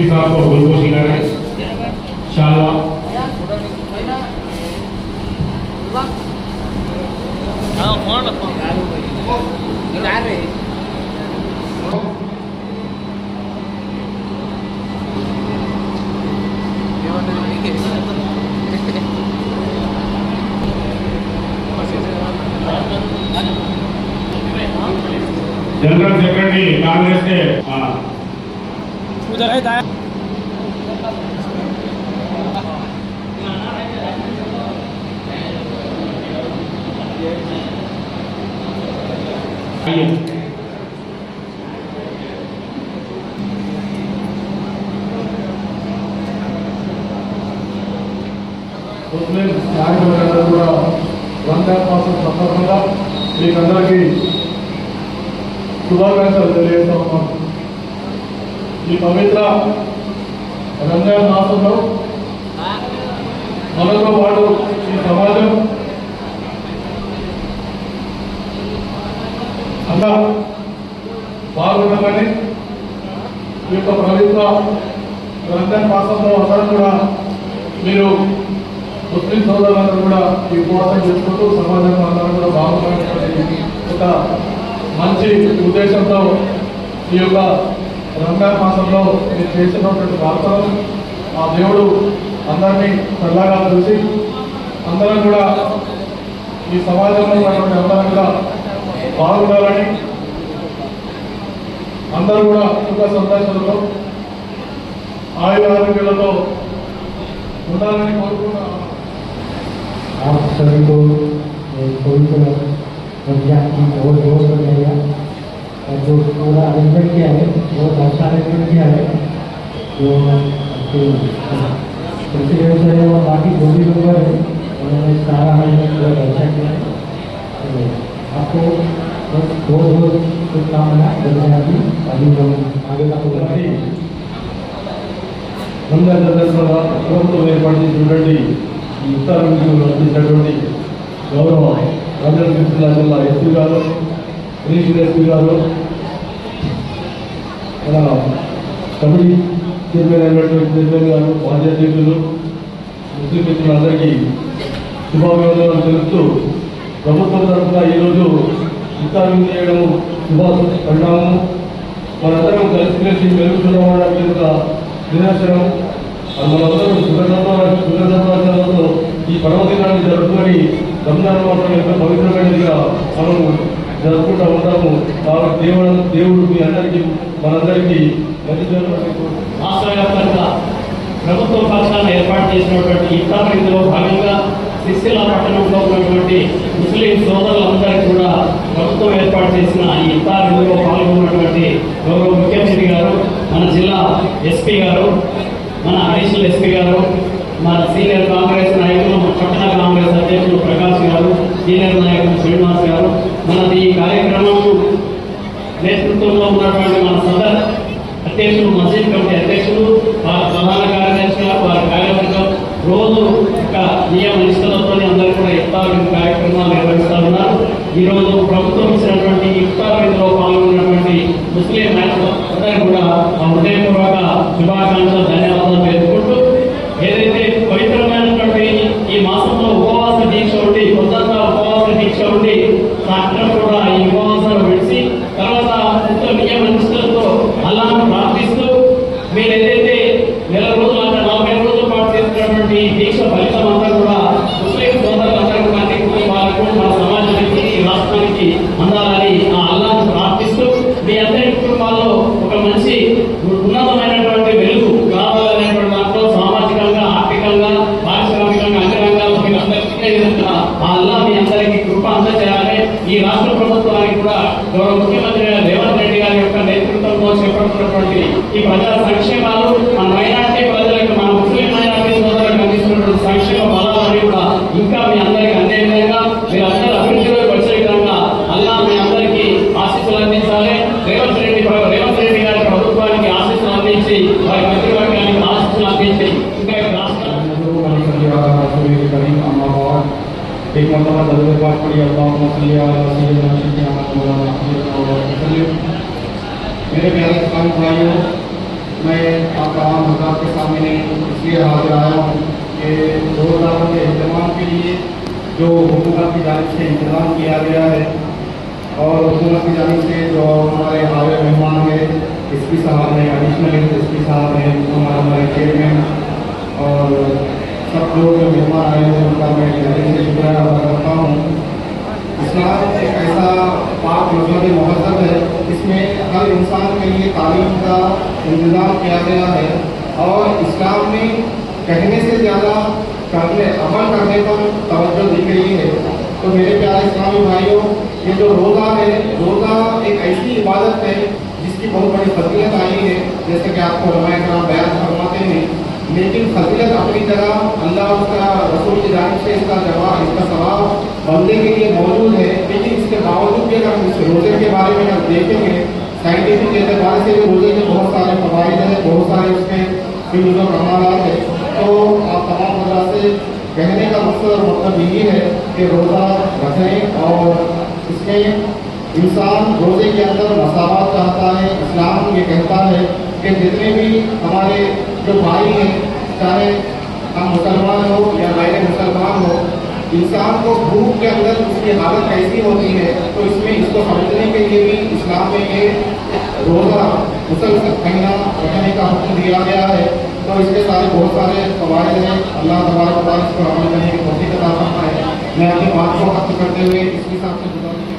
SP साहब को गुलपोशी करें शालवा जनरल सेक्रेटरी कांग्रेस के उधर है मुस्लिम కూడా రంజాన్ మాసం సందర్భంగా మీకందరికీ శుభాకాంక్షలు తెలియజేస్తా ఉన్నాం. ఈ పవిత్ర రంజాన్ మాసంలో మనతో పాటు ఈ సమాజం అంతా పాల్గొనమని ఈ యొక్క పవిత్ర రంజాన్ మాసంలో అందరూ కూడా మీరు ముస్లిం సోదరులందరూ కూడా ఈ ఉపవాసం చేసుకుంటూ సమాజంలో అందరూ కూడా బాగుపడేటువంటి ఒక మంచి ఉద్దేశంతో ఈ యొక్క రంజాన్ మాసంలో మీరు చేసినటువంటి వార్తలను ఆ దేవుడు అందరినీ చల్లగా చూసి అందరం కూడా ఈ సమాజంలో ఉన్నటువంటి అందరం కూడా బాగుండాలని అందరూ కూడా సుఖ సంతోషాలతో ఆయుర ఆరోగ్యాలతో ఉండాలని కోరుకుంటున్నాను. आप सभी को पवित्र रमजान की बहुत बहुत बधाइयाँ और जो पूरा अरेंजमेंट किया है बहुत अच्छा अरेंजमेंट किया है जो प्रेसिडेंट है और बाकी जो भी मेंबर है उन्होंने सारा अरेंजमेंट बहुत अच्छा किया है. तो आपको बस बहुत बहुत शुभकामनाएं रमजान की. अभी हम आगे का प्रोग्राम రంజాన్ సందర్భంగా ప్రభుత్వం ఏర్పాటు చేసినటువంటి ఈ ఇఫ్తార్కు అందించినటువంటి గౌరవ రంజాన్ సిరిసిల్ల జిల్లా ఎస్పీ గారు, రీజనల్ ఎస్పీ గారు, మన కమిటీ చైర్మన్ అయినటువంటి చైర్మన్ గారు, మాజీ అధ్యక్షులు, ముస్లిం మిత్రులందరికీ శుభాభివందనాలు తెలుపుతూ ప్రభుత్వం తరఫున ఈరోజు ఇఫ్తార్ చేయడం శుభ పరిణామం. మనందరం కలిసి మెరుగుతున్నామనడానికి ఒక నిదర్శనం. మనందరూ సుగంధాలతో ఈ పర్వదినాన్ని జరుపుకొని రంజాన్ మాసం యొక్క పవిత్రమైనదిగా మనం జరుపుకుంటూ ఉంటాము. కాబట్టి దేవుడు మీ అందరికీ మనందరికీ రాష్ట్ర వ్యాప్తంగా ప్రభుత్వం పక్షాన ఏర్పాటు చేసినటువంటి ఇఫ్తార్ విందులో భాగంగా సిరిసిల్ల పట్టణంలో ఉన్నటువంటి ముస్లిం సోదరులందరికీ కూడా ప్రభుత్వం ఏర్పాటు చేసిన ఈ ఇఫ్తార్ విందులో పాల్గొన్నటువంటి గౌరవ ముఖ్యమంత్రి గారు, మన జిల్లా ఎస్పీ గారు, మన అడిషనల్ ఎస్పీ గారు, మన సీనియర్ కాంగ్రెస్ నాయకులు, పట్టణ కాంగ్రెస్ అధ్యక్షులు ప్రకాష్ గారు, సీనియర్ నాయకులు శ్రీనివాస్ గారు, మనది ఈ కార్యక్రమం నేతృత్వంలో ఉన్నటువంటి మన సదర్ అధ్యక్షులు, మసీద్ కమిటీ అధ్యక్షులు, వారి ప్రధాన కార్యదర్శి గారు, వారి కార్యవర్గం రోజు ఒక నియమ నిష్ఠలతో అందరూ కూడా ఇఫ్తార్ కార్యక్రమాలు నిర్వహిస్తూ ఉన్నారు. ఈరోజు ప్రభుత్వం ఇచ్చినటువంటి ఇఫ్తార్ విందులో పాల్గొన్నటువంటి ముస్లిం నాయకులందరూ కూడా ఆ హృదయపూర్వక శుభాకాంక్షలు, ధన్యవాదాలు పేర్కొంటూ ఏదైతే పవిత్రమైనటువంటి ఈ మాసంలో ఉపవాస దీక్ష ఉండి, కొంతంతా ఉపవాస దీక్ష ఉండి సాయంత్రం కూడా ఈ ఉపవాసాలు విడిచి తర్వాత ఎంతో నియమ నిష్ఠలతో అల్లాహ్ను ప్రార్థిస్తూ మీరు ఏదైతే నెల రోజులు అంటే 40 రోజుల పాటు చేస్తున్నటువంటి దీక్ష ఫలితం అంతా కూడా ముస్లిం సోదరులందరూ కూడా అన్ని కుటుంబాలకు, మన సమాజానికి, రాష్ట్రానికి అందాలని ఆ అల్లాహ్ను ప్రార్థిస్తూ మీ అందరి కుటుంబాల్లో ఒక మంచి ఉన్నతమైనటువంటి వెలుగు కావాలనేటువంటి దాంట్లో సామాజికంగా, ఆర్థికంగా, పారిశ్రామికంగా అన్ని రంగాల్లో మీరు అందరికీ విధంగా ఆ అల్లాహ్ మీ అందరికీ కృప అందజేయాలి. ఈ రాష్ట్ర ప్రభుత్వానికి కూడా గౌరవ ముఖ్యమంత్రి రేవంత్ రెడ్డి గారి యొక్క నేతృత్వంలో చేపడుతున్నటువంటి ఈ ప్రజా సంక్షేమాలు మన మైనార్టీ ప్రజలకు, మన ముస్లిం మైనార్టీ సోదరులకు అందిస్తున్నటువంటి సంక్షేమ బలాన్ని కూడా ఇంకా మీ అందరికీ అందే విధంగా మీరు అందరూ అభివృద్ధిలో వచ్చే విధంగా అల్లాహ్ మీ అందరికీ ఆశీస్సులు అందించాలి. రేవంత్ రెడ్డి గారి ప్రభుత్వానికి ఆశీస్సులు అందించి, వారి మంత్రివర్గానికి ఆశీస్సులు అందించి ఇంకా రాష్ట్ర एक मरतबा दरूद पाक पढ़ी अल्लाहुम्मा सल्ली अला सय्यिदिना सय्यिदिना मौलाना मुहम्मद। मेरे प्यारे किसान भाइयों, मैं आप तमाम हजरात के सामने इसलिए हाजिर आया हूँ कि रोज़ाना के अहतमाम के लिए जो हुकूमत की जानिब से इंतज़ाम किया गया है और हुकूमत की जानिब से जो हमारे आए मेहमान हैं, एसपी साहब हैं, एडिशनल एसपी साहब हैं, हमारे चेयरमैन और सब लोग जो मेहमान आए हैं उनका मैं दिल से शुक्रिया अदा करता हूँ। इस्लाम एक ऐसा पाक मज़हब मुहज़्ज़ब है, इसमें हर इंसान के लिए तालीम का इंतज़ाम किया गया है और इस्लाम में कहने से ज़्यादा करने अमल करने पर तवज्जो दी गई है। तो मेरे प्यारे इस्लामी भाइयों, ये जो रोज़ा है, रोज़ा एक ऐसी इबादत है जिसकी बहुत बड़ी फजीलत आई है, जैसे कि आपको उलमाए किराम बयान फरमाते हैं। लेकिन फजीलत अपनी जगह अल्लाह उसका रसूल की जानिब से इसका सवाब बंदे के लिए मौजूद है। लेकिन इसके बावजूद भी अगर हम इस रोज़े के बारे में अगर देखेंगे, साइंटिफिक एतबार से भी रोज़े के बहुत सारे फ़वाइद हैं, बहुत सारे उसके फिल्म कमालात हैं। तो आप तमाम वजह से कहने का मकसद और मतलब यही है कि रोज़ा रखें और इसमें इंसान रोज़े के अंदर मसावत चाहता है। इस्लाम ये कहता है कि जितने भी हमारे जो भाई हैं, चाहे हम मुसलमान हो या गैर मुसलमान हो, इंसान को भूख के अंदर उसकी हालत कैसी होती है, तो इसमें इसको समझने के लिए भी इस्लाम में ये रोज़ा मुसलसल महीना रखने का हुक्म दिया गया है। तो इसके सारे बहुत सारे फ़वाइद हैं। अल्लाह तबारक व तआला इसको अमल करने की तौफीक अता फरमाए। मैं अपनी बात को खत्म करते हुए इसके साथ से गुजारिश